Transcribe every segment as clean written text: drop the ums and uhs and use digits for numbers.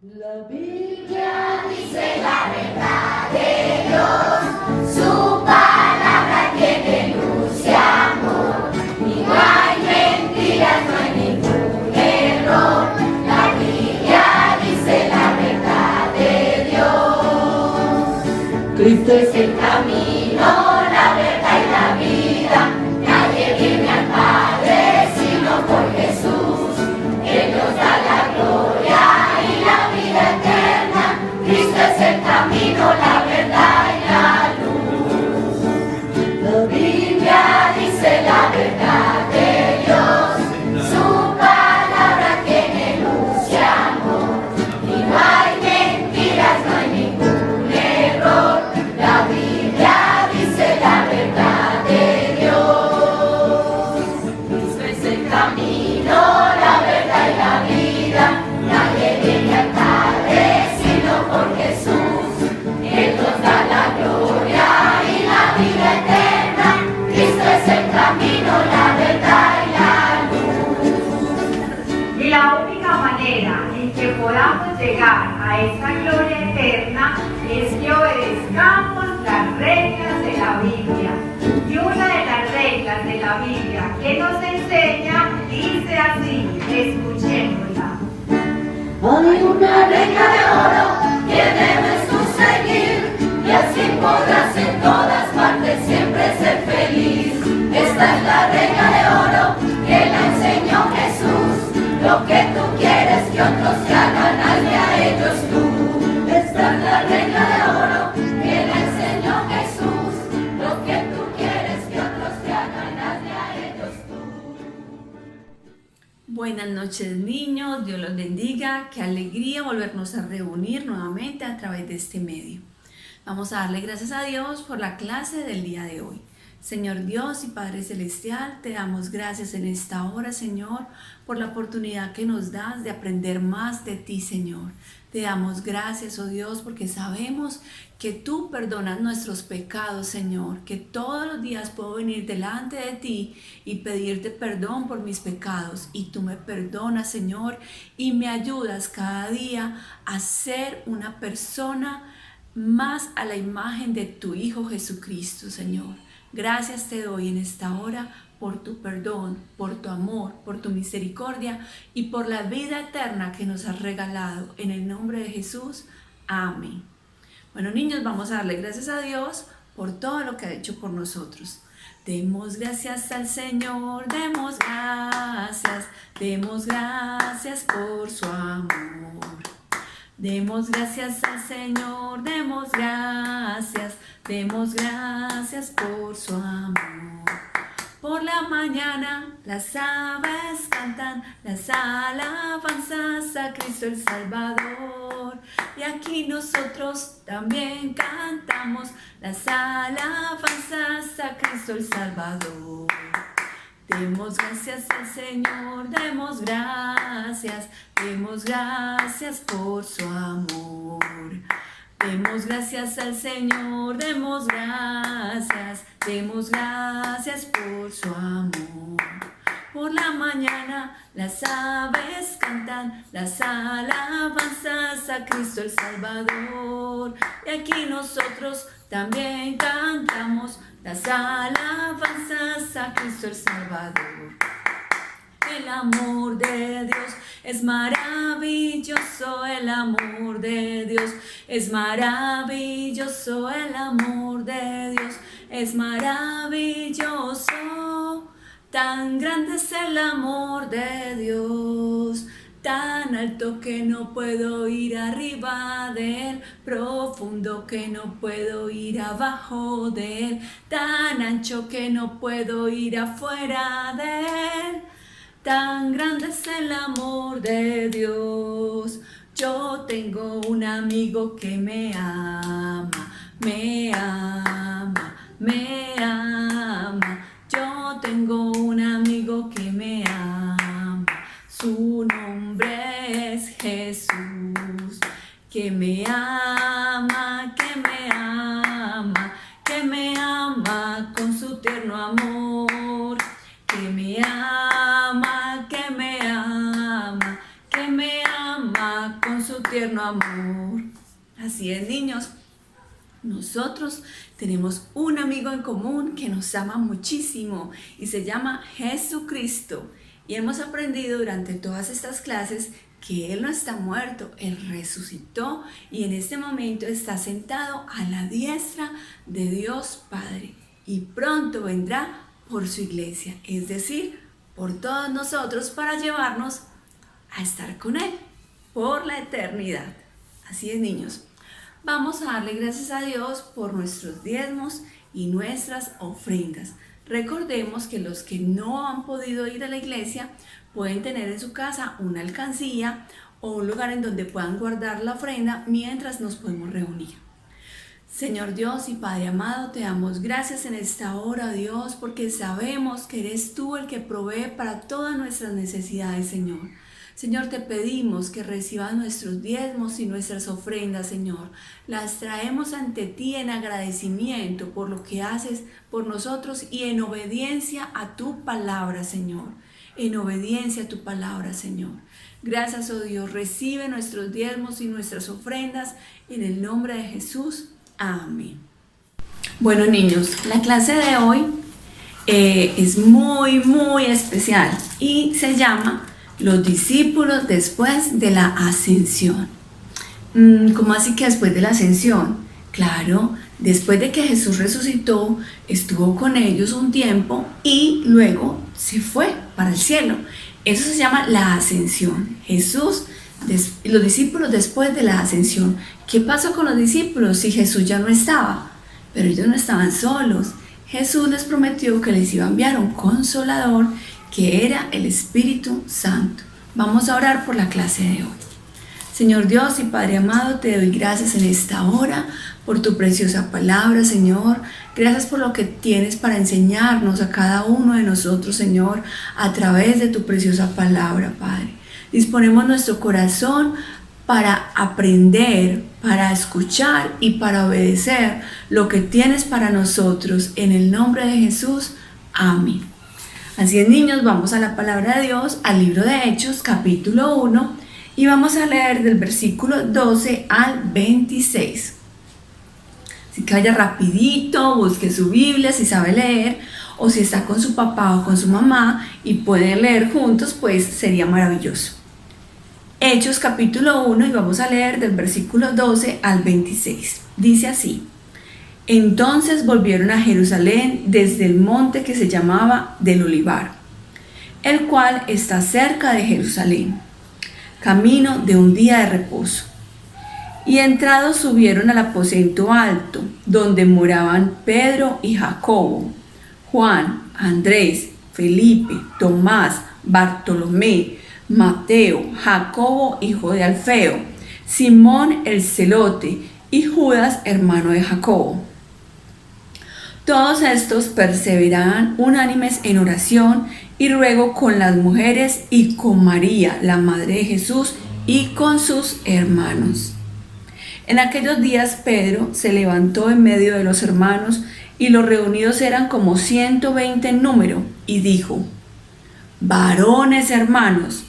La Biblia dice la verdad de Dios, su palabra tiene luz y amor, y no hay mentiras, no hay ningún error. La Biblia dice la verdad de Dios. Cristo es el camino, la verdad y la vida. Nadie viene al Padre sino por Jesús. Él nos da la gloria y la vida eterna. Cristo es el camino, la verdad y la luz. La Biblia dice la verdad de Dios, su palabra tiene luz y amor, y no hay mentiras, no hay ningún error. La Biblia dice la verdad de Dios. Cristo es el camino, la verdad y la vida. Nadie viene al Padre sino por Jesús. Él nos da la gloria y la vida eterna. Cristo es el camino, la verdad y la luz. La única manera en que podamos llegar a esa gloria eterna es que obedezcamos las reglas de la Biblia. Y una de las reglas de la Biblia que nos enseña dice así, escuchémosla. Hay una regla de oro que debes tú seguir, y así podrás en todas partes siempre ser feliz. Esta es la regla de oro que la enseñó Jesús. Lo que tú quieres que otros te hagan, hazle a ellos tú. Esta es la regla de oro que la enseñó Jesús. Lo que tú quieres que otros te hagan, hazle a ellos tú. Buenas noches, niños, Dios los bendiga, qué alegría volvernos a reunir nuevamente a través de este medio. Vamos a darle gracias a Dios por la clase del día de hoy. Señor Dios y Padre Celestial, te damos gracias en esta hora, Señor, por la oportunidad que nos das de aprender más de ti, Señor. Te damos gracias, oh Dios, porque sabemos que tú perdonas nuestros pecados, Señor, que todos los días puedo venir delante de ti y pedirte perdón por mis pecados, y tú me perdonas, Señor, y me ayudas cada día a ser una persona más a la imagen de tu Hijo Jesucristo, Señor. Gracias te doy en esta hora por tu perdón, por tu amor, por tu misericordia y por la vida eterna que nos has regalado. En el nombre de Jesús, amén. Bueno, niños, vamos a darle gracias a Dios por todo lo que ha hecho por nosotros. Demos gracias al Señor, demos gracias por su amor. Demos gracias al Señor, demos gracias por su amor. Por la mañana las aves cantan las alabanzas a Cristo el Salvador. Y aquí nosotros también cantamos las alabanzas a Cristo el Salvador. Demos gracias al Señor, demos gracias por su amor. Demos gracias al Señor, demos gracias por su amor. Por la mañana las aves cantan las alabanzas a Cristo el Salvador. Y aquí nosotros también cantamos las alabanzas a Cristo el Salvador. El amor de Dios es maravilloso, el amor de Dios es maravilloso, el amor de Dios es maravilloso. Tan grande es el amor de Dios, tan alto que no puedo ir arriba de él, profundo que no puedo ir abajo de él, tan ancho que no puedo ir afuera de él. Tan grande es el amor de Dios. Yo tengo un amigo que me ama, me ama, me ama. Yo tengo un amigo que me ama. Su nombre es Jesús, que me ama, que me ama, que me ama con su tierno amor, que me ama, que me ama, que me ama con su tierno tierno amor. Así es, niños. Nosotros tenemos un amigo en común que nos ama muchísimo y se llama Jesucristo. Y hemos aprendido durante todas estas clases que Él no está muerto, Él resucitó y en este momento está sentado a la diestra de Dios Padre. Y pronto vendrá por su iglesia, es decir, por todos nosotros para llevarnos a estar con Él por la eternidad. Así es, niños. Vamos a darle gracias a Dios por nuestros diezmos y nuestras ofrendas. Recordemos que los que no han podido ir a la iglesia pueden tener en su casa una alcancía o un lugar en donde puedan guardar la ofrenda mientras nos podemos reunir. Señor Dios y Padre amado, te damos gracias en esta hora, Dios, porque sabemos que eres tú el que provee para todas nuestras necesidades, Señor. Señor, te pedimos que recibas nuestros diezmos y nuestras ofrendas, Señor. Las traemos ante ti en agradecimiento por lo que haces por nosotros y en obediencia a tu palabra, Señor. En obediencia a tu palabra, Señor. Gracias, oh Dios, recibe nuestros diezmos y nuestras ofrendas en el nombre de Jesús. Amén. Bueno, niños, la clase de hoy es muy especial y se llama Los discípulos después de la ascensión. ¿Cómo así que después de la ascensión? Claro, después de que Jesús resucitó, estuvo con ellos un tiempo y luego se fue para el cielo. Eso se llama la ascensión. Los discípulos después de la ascensión. ¿Qué pasó con los discípulos si Jesús ya no estaba? Pero ellos no estaban solos. Jesús les prometió que les iba a enviar un consolador que era el Espíritu Santo. Vamos a orar por la clase de hoy. Señor Dios y Padre amado, te doy gracias en esta hora por tu preciosa palabra, Señor. Gracias por lo que tienes para enseñarnos a cada uno de nosotros, Señor, a través de tu preciosa palabra, Padre. Disponemos nuestro corazón para aprender, para escuchar y para obedecer lo que tienes para nosotros. En el nombre de Jesús, amén. Así es, niños, vamos a la palabra de Dios, al libro de Hechos, capítulo 1, y vamos a leer del versículo 12 al 26. Así que vaya rapidito, busque su Biblia si sabe leer, o si está con su papá o con su mamá y pueden leer juntos, pues sería maravilloso. Hechos capítulo 1 y vamos a leer del versículo 12 al 26. Dice así: Entonces volvieron a Jerusalén desde el monte que se llamaba del Olivar, el cual está cerca de Jerusalén, camino de un día de reposo. Y entrados subieron al aposento alto, donde moraban Pedro y Jacobo, Juan, Andrés, Felipe, Tomás, Bartolomé, Mateo, Jacobo, hijo de Alfeo, Simón el celote y Judas, hermano de Jacobo. Todos estos perseveraban unánimes en oración y ruego con las mujeres y con María, la madre de Jesús, y con sus hermanos. En aquellos días Pedro se levantó en medio de los hermanos, y los reunidos eran como 120 en número, y dijo: Varones hermanos,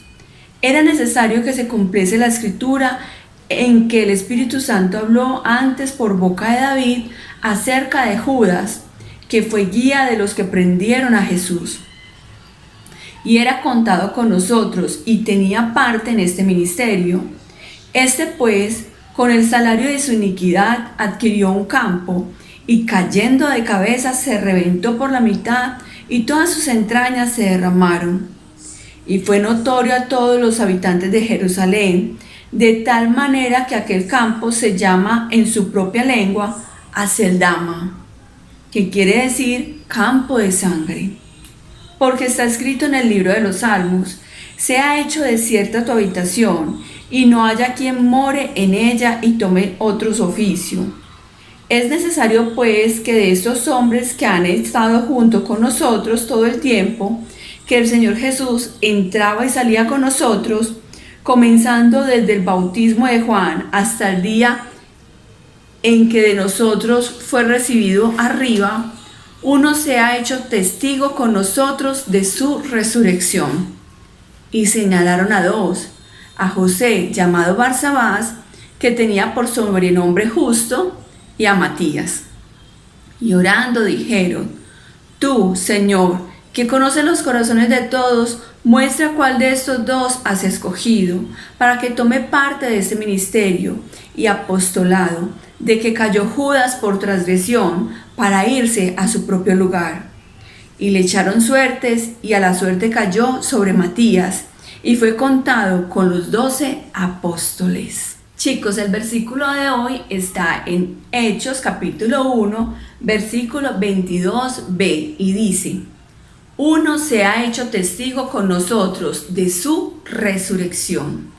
era necesario que se cumpliese la escritura en que el Espíritu Santo habló antes por boca de David acerca de Judas, que fue guía de los que prendieron a Jesús, y era contado con nosotros y tenía parte en este ministerio. Este pues, con el salario de su iniquidad, adquirió un campo, y cayendo de cabeza se reventó por la mitad, y todas sus entrañas se derramaron. Y fue notorio a todos los habitantes de Jerusalén, de tal manera que aquel campo se llama en su propia lengua Aceldama, que quiere decir campo de sangre. Porque está escrito en el libro de los Salmos: sea hecho desierta tu habitación, y no haya quien more en ella y tome otros oficios. Es necesario pues que de estos hombres que han estado junto con nosotros todo el tiempo, que el Señor Jesús entraba y salía con nosotros, comenzando desde el bautismo de Juan hasta el día en que de nosotros fue recibido arriba, uno se ha hecho testigo con nosotros de su resurrección. Y señalaron a dos, a José llamado Barsabás que tenía por sobrenombre Justo, y a Matías. Y orando dijeron: Tú, Señor, que conoces los corazones de todos, muestra cuál de estos dos has escogido, para que tome parte de este ministerio y apostolado, de que cayó Judas por transgresión, para irse a su propio lugar. Y le echaron suertes, y a la suerte cayó sobre Matías, y fue contado con los 12 apóstoles. Chicos, el versículo de hoy está en Hechos capítulo 1, versículo 22b, y dice: Uno se ha hecho testigo con nosotros de su resurrección.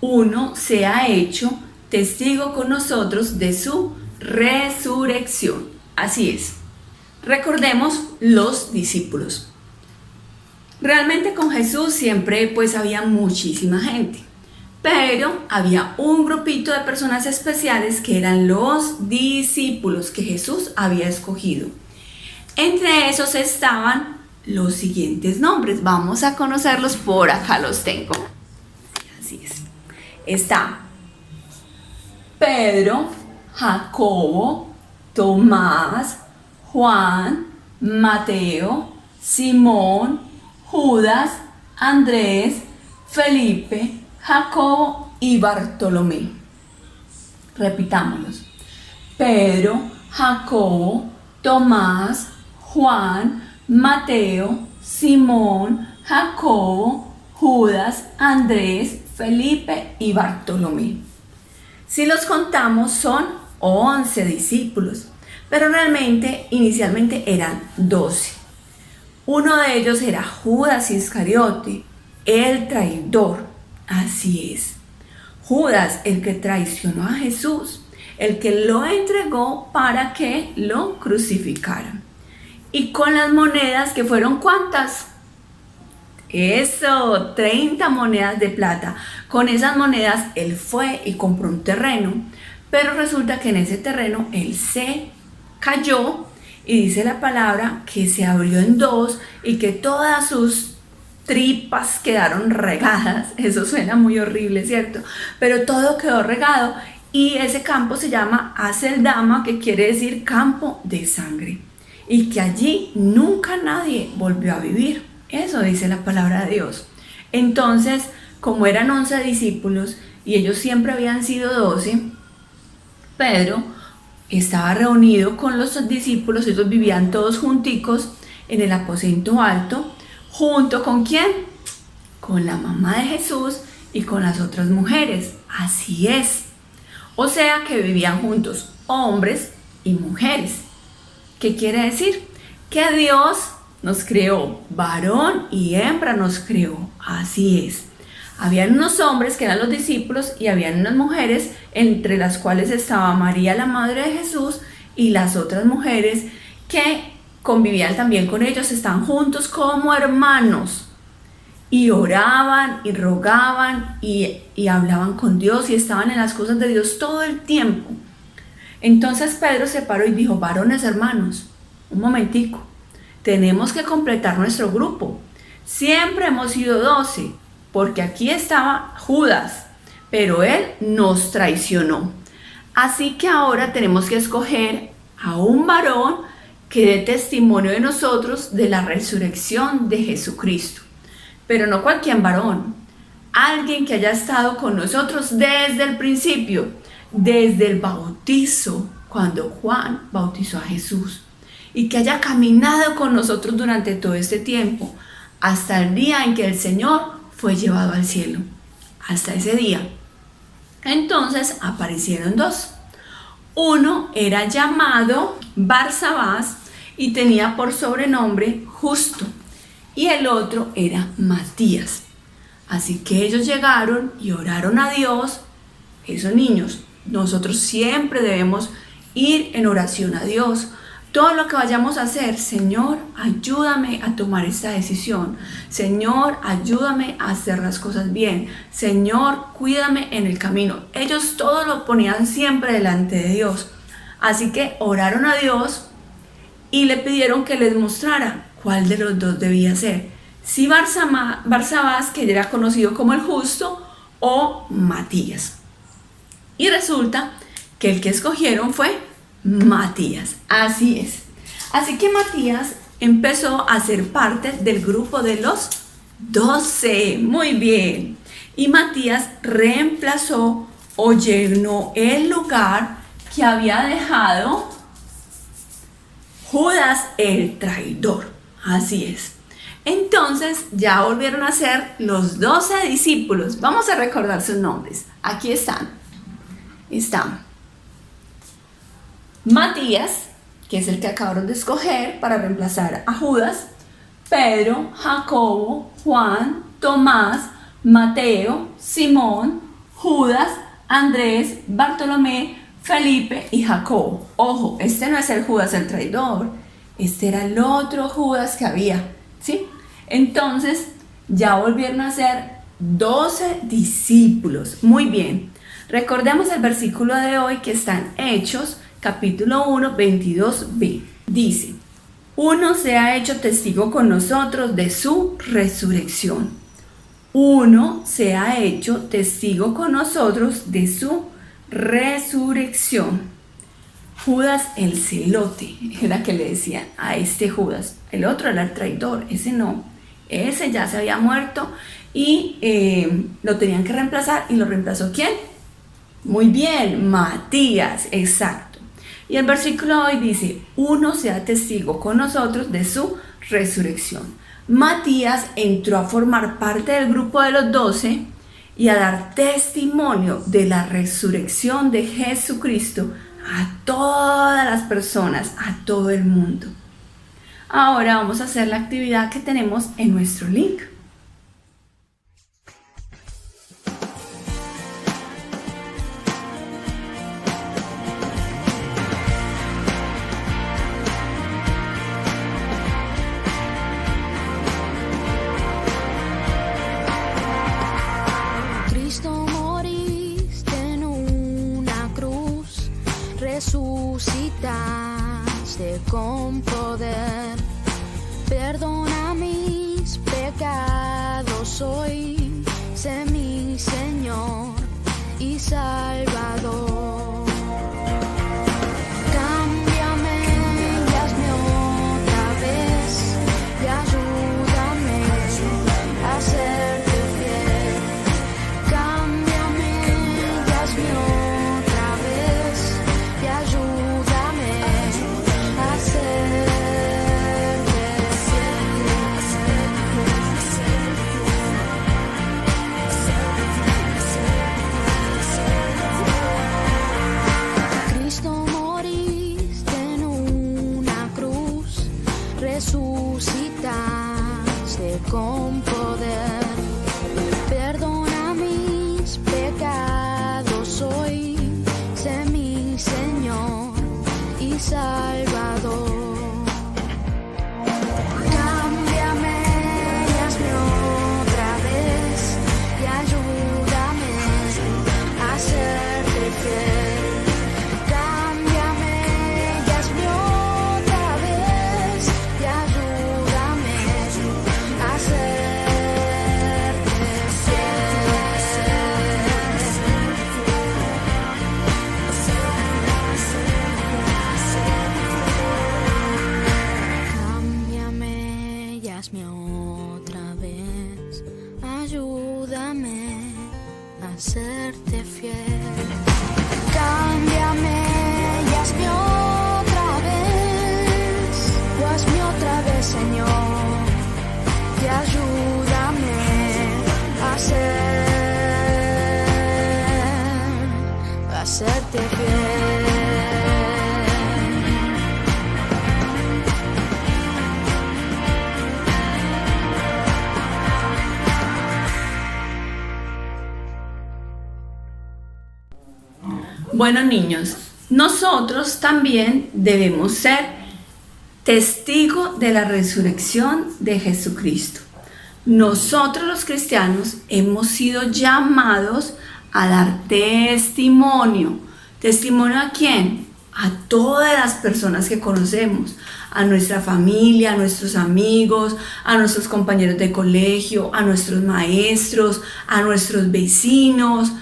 Uno se ha hecho testigo con nosotros de su resurrección. Así es. Recordemos los discípulos. Realmente con Jesús siempre pues había muchísima gente, pero había un grupito de personas especiales que eran los discípulos que Jesús había escogido. Entre esos estaban los siguientes nombres. Vamos a conocerlos, por acá los tengo. Así es. Está Pedro, Jacobo, Tomás, Juan, Mateo, Simón, Judas, Andrés, Felipe, Jacobo y Bartolomé. Repitámoslos. Pedro, Jacobo, Tomás, Juan, Mateo, Simón, Jacobo, Judas, Andrés, Felipe y Bartolomé. Si los contamos son 11 discípulos, pero realmente inicialmente eran 12. Uno de ellos era Judas Iscariote, el traidor. Así es. Judas, el que traicionó a Jesús, el que lo entregó para que lo crucificaran. Y con las monedas, que fueron ¿cuántas? Eso, 30 monedas de plata. Con esas monedas él fue y compró un terreno, pero resulta que en ese terreno él se cayó y dice la palabra que se abrió en dos y que todas sus tripas quedaron regadas. Eso suena muy horrible, ¿cierto? Pero todo quedó regado y ese campo se llama Aceldama, que quiere decir campo de sangre, y que allí nunca nadie volvió a vivir. Eso dice la palabra de Dios. Entonces, como eran 11 discípulos y ellos siempre habían sido 12, Pedro estaba reunido con los discípulos. Ellos vivían todos junticos en el aposento alto. ¿Junto con quién? Con la mamá de Jesús y con las otras mujeres. Así es. O sea que vivían juntos hombres y mujeres. ¿Qué quiere decir? Que Dios nos creó, varón y hembra nos creó. Así es. Habían unos hombres que eran los discípulos y habían unas mujeres, entre las cuales estaba María, la madre de Jesús, y las otras mujeres que convivían también con ellos. Estaban juntos como hermanos y oraban y rogaban y hablaban con Dios y estaban en las cosas de Dios todo el tiempo. Entonces Pedro se paró y dijo: varones hermanos, un momentico, tenemos que completar nuestro grupo. Siempre hemos sido 12, porque aquí estaba Judas, pero él nos traicionó. Así que ahora tenemos que escoger a un varón que dé testimonio de nosotros de la resurrección de Jesucristo. Pero no cualquier varón, alguien que haya estado con nosotros desde el principio, desde el bautizo, cuando Juan bautizó a Jesús, y que haya caminado con nosotros durante todo este tiempo, hasta el día en que el Señor fue llevado al cielo, hasta ese día. Entonces aparecieron dos. Uno era llamado Barsabás y tenía por sobrenombre Justo, y el otro era Matías. Así que ellos llegaron y oraron a Dios. Esos niños, nosotros siempre debemos ir en oración a Dios. Todo lo que vayamos a hacer: Señor, ayúdame a tomar esta decisión. Señor, ayúdame a hacer las cosas bien. Señor, cuídame en el camino. Ellos todo lo ponían siempre delante de Dios. Así que oraron a Dios y le pidieron que les mostrara cuál de los dos debía ser. Si Barsabás, que era conocido como el Justo, o Matías. Y resulta que el que escogieron fue Matías. Así es. Así que Matías empezó a ser parte del grupo de los 12. Muy bien. Y Matías reemplazó o llenó el lugar que había dejado Judas el traidor. Así es. Entonces ya volvieron a ser los 12 discípulos. Vamos a recordar sus nombres. Aquí están. Están Matías, que es el que acabaron de escoger para reemplazar a Judas, Pedro, Jacobo, Juan, Tomás, Mateo, Simón, Judas, Andrés, Bartolomé, Felipe y Jacobo. Ojo, este no es el Judas el traidor, este era el otro Judas que había, ¿sí? Entonces ya volvieron a ser 12 discípulos. Muy bien, recordemos el versículo de hoy que está en Hechos, capítulo 1, 22b. Dice: uno se ha hecho testigo con nosotros de su resurrección. Uno se ha hecho testigo con nosotros de su resurrección. Judas el celote era que le decían a este Judas. El otro era el traidor, ese no. Ese ya se había muerto y lo tenían que reemplazar. ¿Y lo reemplazó quién? Muy bien, Matías, exacto. Y el versículo hoy dice: uno sea testigo con nosotros de su resurrección. Matías entró a formar parte del grupo de los 12 y a dar testimonio de la resurrección de Jesucristo a todas las personas, a todo el mundo. Ahora vamos a hacer la actividad que tenemos en nuestro link. Resucitaste con poder, perdona mis pecados hoy, sé mi Señor y Salvador. Cámbiame y hazme otra vez y ayúdame a serte fiel. Cámbiame y hazme otra vez y ayúdame a serte fiel. Cristo, moriste en una cruz, resucitaste con poder, perdona mis pecados hoy, sé mi Señor y Salvador. Cámbiame y hazme otra vez y ayúdame a serte fiel. Cámbiame y hazme otra vez y ayúdame a serte Cámbiame y hazme otra vez, ayúdame a serte fiel. Cámbiame y hazme otra vez, o hazme otra vez, Señor, y ayúdame a serte fiel. Bueno, niños, nosotros también debemos ser testigos de la resurrección de Jesucristo. Nosotros los cristianos hemos sido llamados a dar testimonio. ¿Testimonio a quién? A todas las personas que conocemos, a nuestra familia, a nuestros amigos, a nuestros compañeros de colegio, a nuestros maestros, a nuestros vecinos,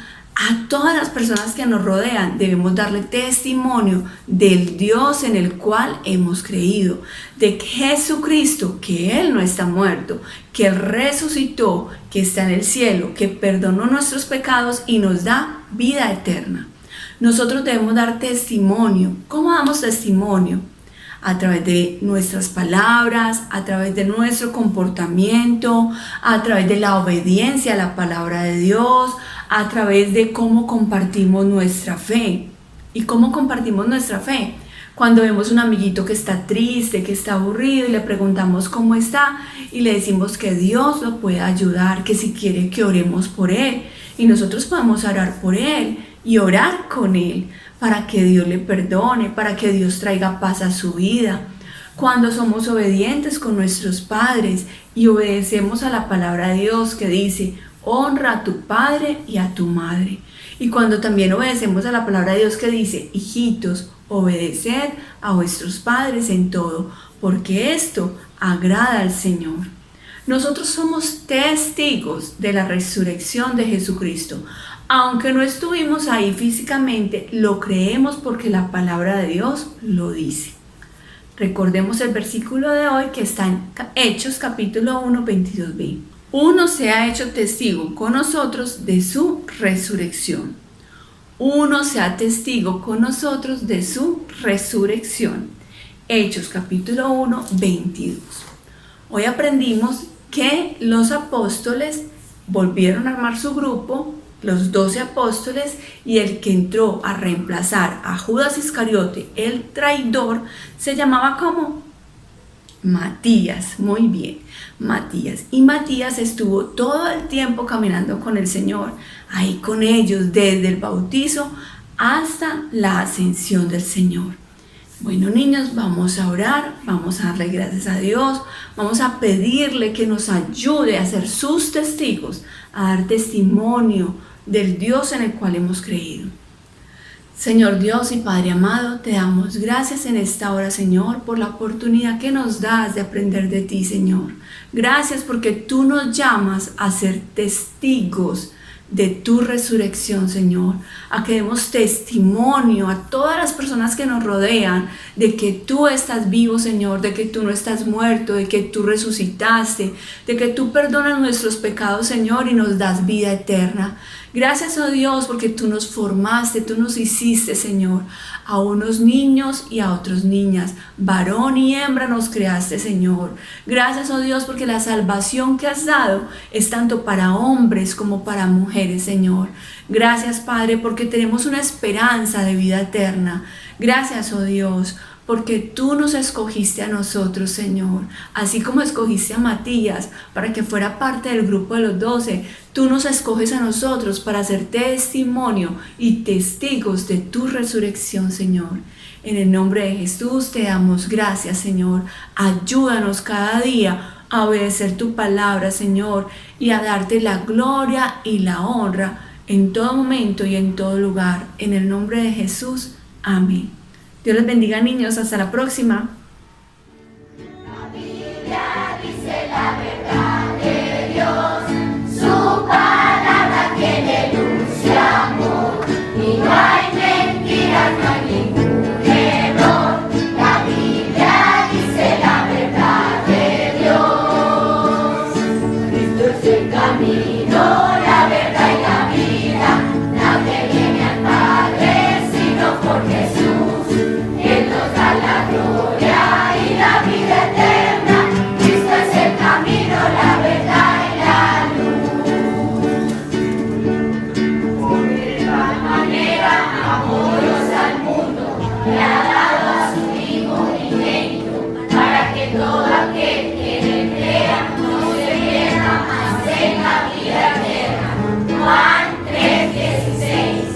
A todas las personas que nos rodean debemos darle testimonio del Dios en el cual hemos creído, de que Jesucristo, que Él no está muerto, que Él resucitó, que está en el cielo, que perdonó nuestros pecados y nos da vida eterna. Nosotros debemos dar testimonio. ¿Cómo damos testimonio? A través de nuestras palabras, a través de nuestro comportamiento, a través de la obediencia a la palabra de Dios, a través de cómo compartimos nuestra fe. ¿Y cómo compartimos nuestra fe? Cuando vemos un amiguito que está triste, que está aburrido y le preguntamos cómo está y le decimos que Dios lo puede ayudar, que si quiere que oremos por él y nosotros podemos orar por él y orar con él para que Dios le perdone, para que Dios traiga paz a su vida. Cuando somos obedientes con nuestros padres y obedecemos a la palabra de Dios que dice, honra a tu padre y a tu madre. Y cuando también obedecemos a la palabra de Dios que dice, hijitos, obedeced a vuestros padres en todo, porque esto agrada al Señor. Nosotros somos testigos de la resurrección de Jesucristo. Aunque no estuvimos ahí físicamente, lo creemos porque la palabra de Dios lo dice. Recordemos el versículo de hoy que está en Hechos capítulo 1, 22b. Uno se ha hecho testigo con nosotros de su resurrección. Uno se ha testigo con nosotros de su resurrección. Hechos capítulo 1, 22. Hoy aprendimos que los apóstoles volvieron a armar su grupo, los 12 apóstoles, y el que entró a reemplazar a Judas Iscariote, el traidor, se llamaba ¿cómo? Matías. Muy bien, Matías. Y Matías estuvo todo el tiempo caminando con el Señor, ahí con ellos, desde el bautizo hasta la ascensión del Señor. Bueno, niños, vamos a orar, vamos a darle gracias a Dios, vamos a pedirle que nos ayude a ser sus testigos, a dar testimonio del Dios en el cual hemos creído. Señor Dios y Padre amado, te damos gracias en esta hora, Señor, por la oportunidad que nos das de aprender de ti, Señor. Gracias porque tú nos llamas a ser testigos de tu resurrección, Señor, a que demos testimonio a todas las personas que nos rodean de que tú estás vivo, Señor, de que tú no estás muerto, de que tú resucitaste, de que tú perdonas nuestros pecados, Señor, y nos das vida eterna. Gracias, oh Dios, porque tú nos formaste, tú nos hiciste, Señor, a unos niños y a otras niñas, varón y hembra nos creaste, Señor. Gracias, oh Dios, porque la salvación que has dado es tanto para hombres como para mujeres, Señor. Gracias, Padre, porque tenemos una esperanza de vida eterna. Gracias, oh Dios, porque tú nos escogiste a nosotros, Señor, así como escogiste a Matías para que fuera parte del grupo de los 12, tú nos escoges a nosotros para ser testimonio y testigos de tu resurrección, Señor. En el nombre de Jesús te damos gracias, Señor. Ayúdanos cada día a obedecer tu palabra, Señor, y a darte la gloria y la honra en todo momento y en todo lugar. En el nombre de Jesús, amén. Dios les bendiga, niños. Hasta la próxima. La Biblia dice la verdad de Dios, su palabra tiene luz y amor, y no hay mentiras, no hay ningún error. La Biblia dice la verdad de Dios. Cristo es el camino, la verdad y la vida. Nadie viene al Padre sino por Jesús. Él nos da la gloria y la vida eterna. Cristo es el camino, la verdad y la luz. De tal manera amó Dios al mundo, que ha dado a su Hijo unigénito, para que todo aquel que en él crea no se pierda, mas tenga vida eterna. Juan 3:16.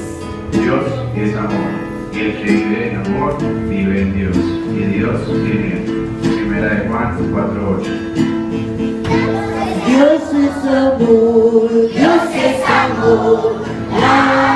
Dios es amor, y el que vive en amor vive en Dios, y Dios en él. Primera de Juan 4:8. Dios es amor, la